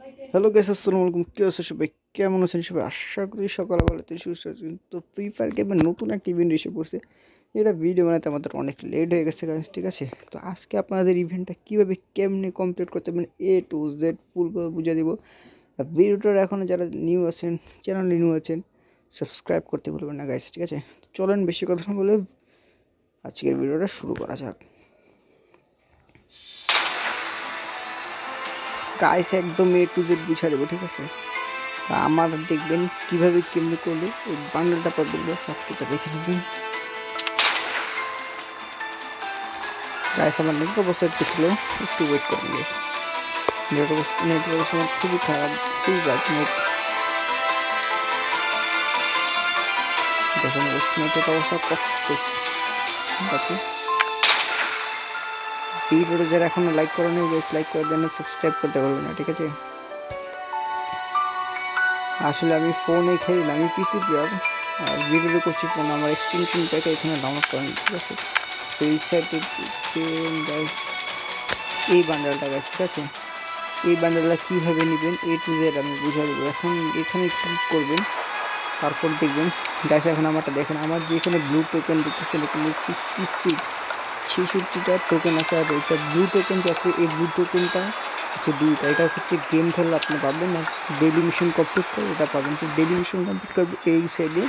Hello guys, আসসালামু আলাইকুম। কি আছে সবাই? কেমন আছেন সবাই? আশা করি সকালে ভালোতে সুস্থ আছেন। তো ফ্রি ফায়ার গেমের নতুন একটা ইভেন্ট এসে পড়ছে। এটা ভিডিও বানাতে আমাদের অনেক লেট হয়ে গেছে গাইস, ঠিক আছে? তো আজকে আপনাদের ইভেন্টটা কীভাবে কেমনে কমপ্লিট করতে পারেন A to Z ফুলভাবে বুঝিয়ে দেবো। আর ভিডিওটার এখনও যারা নিউ আছেন, চ্যানেলে নিউ আছেন, সাবস্ক্রাইব করতে ভুলবেন না গাইস, ঠিক আছে? চলেন বেশি কথা না বলে আজকের ভিডিওটা শুরু করা যাক। গাইস একদম A to Z বুঝিয়ে দেবো, ঠিক আছে? আমার দেখবেন কীভাবে কেমনি করলে এই বান্ডেলটা পাবেন গাইস, আজকে তো দেখে নেবেন গাইস। আমার নেটের অবস্থা একটু ছিল, একটু ওয়েট করবেন গাইস। নেটের অবস্থা আমার খুবই খারাপ, খুবই বাদ নেট। দেখুন গাইস নেটের অবস্থা কত আছে। ভিডিওটা যারা এখনো লাইক করেনি গাইস, লাইক করে দেন, সাবস্ক্রাইব করতে পারবেন না, ঠিক আছে? আসলে আমি ফোনে খেলি না, আমি পিসি প্লেয়ার, আর ভিডিওটা করছি ফোন। আমার এক্সটেনশন প্যাকে এখানে ডাউনলোড করেন, ঠিক আছে? তো এই সাইডে গাইস এই বান্ডেলটা গাইস, ঠিক আছে? এই বান্ডেলটা কীভাবে নেবেন A to Z আমি বুঝিয়ে দেবো। এখন এখানে ক্লিক করবেন, তারপর দেখবেন গাইস। এখন আমারটা দেখেন, আমার যে এখানে ব্লু টোকেন দেখতেছেন, এখানে 66টা টোকেন আছে। আর ওইটা ব্লু টোকেন যে আছে, এই ব্লু টোকেনটা হচ্ছে দুইটা। এটা হচ্ছে গেম খেললে আপনি পাবেন, না ডেইলি মিশন কমপ্লিট করে এটা পাবেন। তো ডেইলি মিশন কমপ্লিট করবে এই সাইডে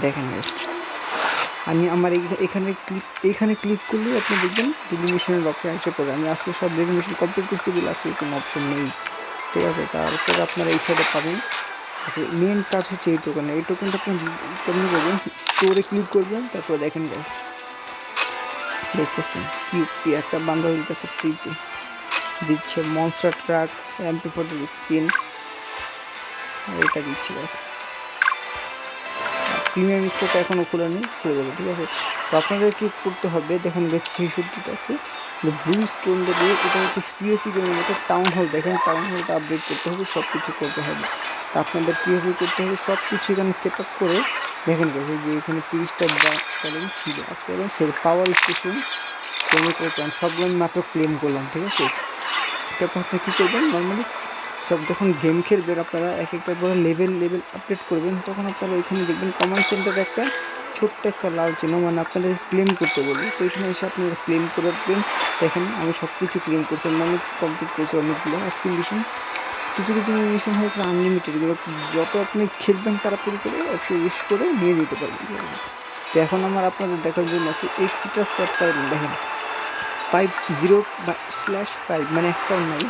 দেখেন গাইস। আমি আমার এখানে ক্লিক করলে আপনি দেখবেন ডেইলি মিশনের অপশন এসে পড়ে। আমি আজকে সব ডেইলি মিশন কমপ্লিট করছি বলে আজকে কোনো অপশন নেই, ঠিক আছে? তারপরে আপনারা এই সাইডে পাবেন। মেন কাজ হচ্ছে এই টোকেন। এই টোকেনটা আপনি কেমনি করবেন, স্টোরে ক্লিক করবেন, তারপরে দেখেন গাইস দেখতেছেন কি একটা বান্ডেল দিতেছে, ফ্রিতে দিচ্ছে মনস্টার ট্রাক, MP40 স্কিন, আর এটা দিচ্ছে গাইস। প্রিমিয়াম স্টোরটা এখনও খুলে নেই, খুলে যাবে, ঠিক আছে? তো আপনাদের কী করতে হবে দেখেন গাইস, 66টা আছে ব্লু স্টোন দেবে। এটা হচ্ছে CSC গেমের মতো টাউন হল। দেখেন টাউন হলটা আপডেট করতে হবে, সব কিছু করতে হবে। তা আপনাদের কীভাবে করতে হবে সব কিছু এখানে সেট আপ করে দেখেন গেছে যে এখানে 30টা ব্যাস করেন সে পাওয়ার স্টেশন কেমিক্যাল প্ল্যান্ট সবগুলো আমি মাত্র ক্লেম করলাম, ঠিক আছে? তারপর আপনি কী করবেন, নর্মালি সব যখন গেম খেলবেন আপনারা এক একটার পরে লেভেল আপডেট করবেন, তখন আপনারা এখানে দেখবেন কমান্ড সেন্টারে একটা ছোট্ট একটা লাল চিহ্ন, মানে আপনাদের ক্লেম করতে বলবে। তো এখানে এসে আপনারা ক্লেম করে রাখবেন। দেখেন আমি সব কিছু ক্লেম করছি, মানে কমপ্লিট করছি অনেকগুলো। আজকে মিশন কিছু মিশন হয় আনলিমিটেড, এগুলো যত আপনি খেলবেন তাড়াতাড়ি করে 120 করে নিয়ে যেতে পারবেন। তো এখন আমার আপনাদের দেখার জন্য আছে এক্সট্রা সেট পাবেন। দেখেন 50/5 মানে একটাও নাই।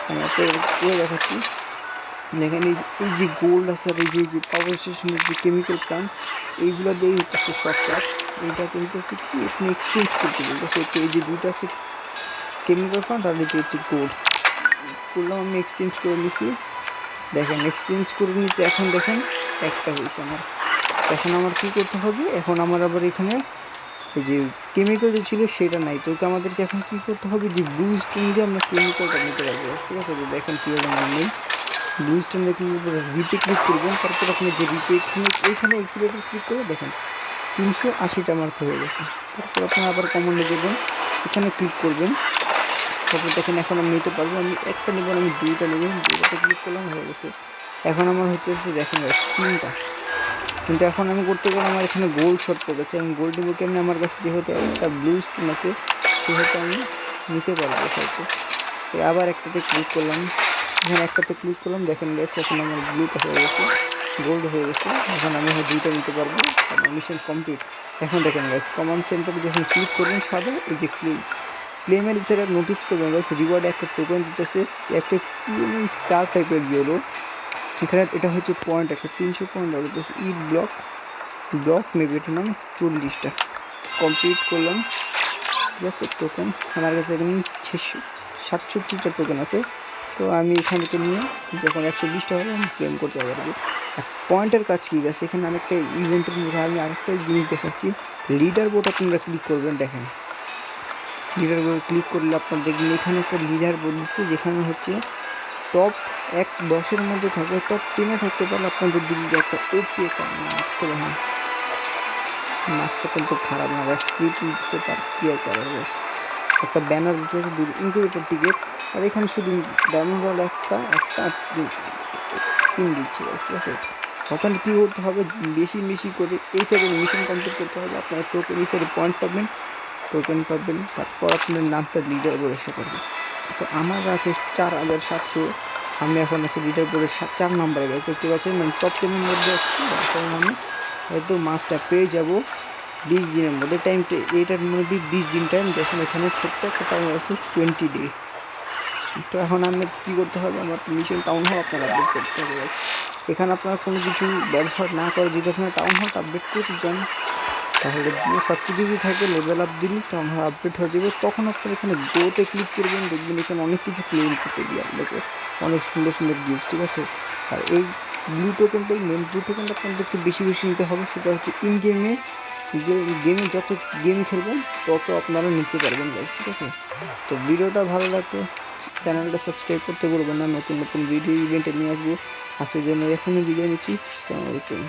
আমি আপনাদের করে দেখাচ্ছি। দেখেন এই যে গোল্ড আছে, আর এই যে পাওয়ার স্টেশনের যে কেমিক্যাল প্ল্যান্ট, এইগুলো দিয়েই হচ্ছে সব কাজ। এইটাতে হইতেছে কি আপনি এক্সচেঞ্জ করতে বলতেছে। তো এই যে দুইটা আছে কেমিক্যাল প্ল্যান্ট, আর এই যে একটি গোল্ড করলাম, আমি এক্সচেঞ্জ করে নিছি। দেখেন এক্সচেঞ্জ করে নিছি। এখন দেখেন একটা হয়েছে আমার। এখন আমার কী করতে হবে, এখন আমার আবার এখানে এই যে কেমিক্যাল যে ছিল সেটা নাই। তো আমাদেরকে এখন কী করতে হবে, যে ব্লু স্টোন দিয়ে আমরা কেমিক্যালটা নিতে পারবো, ঠিক আছে? তো দেখেন কীভাবে আমার নেই ব্লু স্টোন দেখে রিপে ক্লিক করবেন। তারপর আপনি যে রিপে এইখানে এক্সিলেটার ক্লিক করে দেখেন 380টা মার্ক হয়ে গেছে। তারপর আপনি আবার কমান্ডে দেবেন, এখানে ক্লিক করবেন। তারপর দেখেন এখন আমি নিতে পারবো। আমি একটা নেব, আমি দুইটা নেব, দুইটাতে ক্লিক করলাম, হয়ে গেছে। এখন আমার হচ্ছে দেখেন 3টা। কিন্তু এখন আমি করতে গেলে আমার এখানে গোল্ড শর্ট পড়েছে। আমি গোল্ড নেবো কেমনি? আমার কাছে যেহেতু একটা ব্লু স্টোন আছে সেহেতু আমি নিতে পারবো হয়তো। আবার একটাতে ক্লিক করলাম, এখানে একটাতে ক্লিক করলাম, দেখেন গেছে এখন আমার ব্লুটা হয়ে গেছে, গোল্ড হয়ে গেছে। এখন আমি দুইটা নিতে পারবো, আমার মিশন কমপ্লিট। এখন দেখেন গাইস কমান্ড সেন্টারে যখন ক্লিক করবেন সাদা এই যে ক্লেমের সেটা নোটিস করবেন গাইস, রিওয়ার্ডে একটা টোকেন দিতেছে, একটা স্টার টাইপের ইয়েলো। এখানে এটা হচ্ছে পয়েন্ট, একটা 300 পয়েন্ট আর হচ্ছে ইট ব্লক নেবে, এটার নাম 40টা কমপ্লিট করলাম, ঠিক আছে? টোকেন আমার কাছে এখানে 67টা টোকেন আছে। তো আমি এখান থেকে নিয়ে যখন 120টা হবে আমি ক্লেম করতে পারবো। আর পয়েন্টের কাজ কী গেছে, এখানে আমি একটা ইভেন্টের মধ্যে আমি আরেকটা জিনিস দেখাচ্ছি। লিডার বোর্ড আপনারা ক্লিক করবেন। দেখেন লিডার বোর্ড ক্লিক করলে আপনার দেখবেন এখানে একটা লিডার বোর্ড দিচ্ছে, যেখানে হচ্ছে টপ 10-এর মধ্যে থাকে, টপ 10-এ থাকতে পারলে আপনাদের দিল্লির একটা ওপি একটা মাস্কটা দেখেন, মাস্কটা কিন্তু খারাপ না গাছ, ফ্রিতে দিচ্ছে, তার কি আর করার গেছে। একটা ব্যানার দিতে হচ্ছে, ইনকিউবেটর টিকিট, আর এখানে শুধু ডায়মন্ড রড একটা কিন দিচ্ছে, ঠিক আছে। ওখানে কী করতে হবে, বেশি বেশি করে এই সাইডে মিশন কমপ্লিট করতে হবে। আপনারা টোকেন এই সাইডে পয়েন্ট পাবেন, তারপর আপনার নামটা লিডার বোর্ডে এসে করবে। তো আমার আছে 4700, আমি এখন আছি লিডার বোর্ডের 4 নম্বরে গাইজ, দেখতে পাচ্ছেন মানে টপ 10-এর মধ্যে আছি। এখন আমি হয়তো মাছটা পেয়ে যাব 20 দিনের মধ্যে। টাইমটা এইটার মধ্যে 20 দিন টাইম, দেখুন এখানে ছোট্ট একটা টাইম আছে 20 ডে। তো এখন আমি কী করতে হবে, আমার মিশন টাউন হল আপনার আপডেট করতে হবে। এখানে আপনারা কোনো কিছু ব্যবহার না করে যদি আপনারা টাউন হল আপডেট করতে চান, তাহলে সব কিছু যদি থাকে লেভেল আপ দিলে টাউন হল আপডেট হয়ে যাবে। তখন আপনারা এখানে গোতে ক্লিক করবেন, দেখবেন এখানে অনেক কিছু ক্লেম করতে দিয়ে আপনাকে অনেক সুন্দর সুন্দর গিফট, ঠিক আছে। আর এই ব্লু টোকেনটাই মেন, ব্লু টোকেনটা আপনাদেরকে বেশি বেশি নিতে হবে। সেটা হচ্ছে ইন গেমে যত গেম খেলবেন তত আপনারা নিতে পারবেন গাইজ, ঠিক আছে। তো ভিডিওটা ভালো লাগলে চ্যানেলটা সাবস্ক্রাইব করতে বলবেন না, নতুন নতুন ভিডিও ইভেন্টে নিয়ে আসবো। আজকের জন্য এখনই বিদায় নিচ্ছি, আসসালামু আলাইকুম।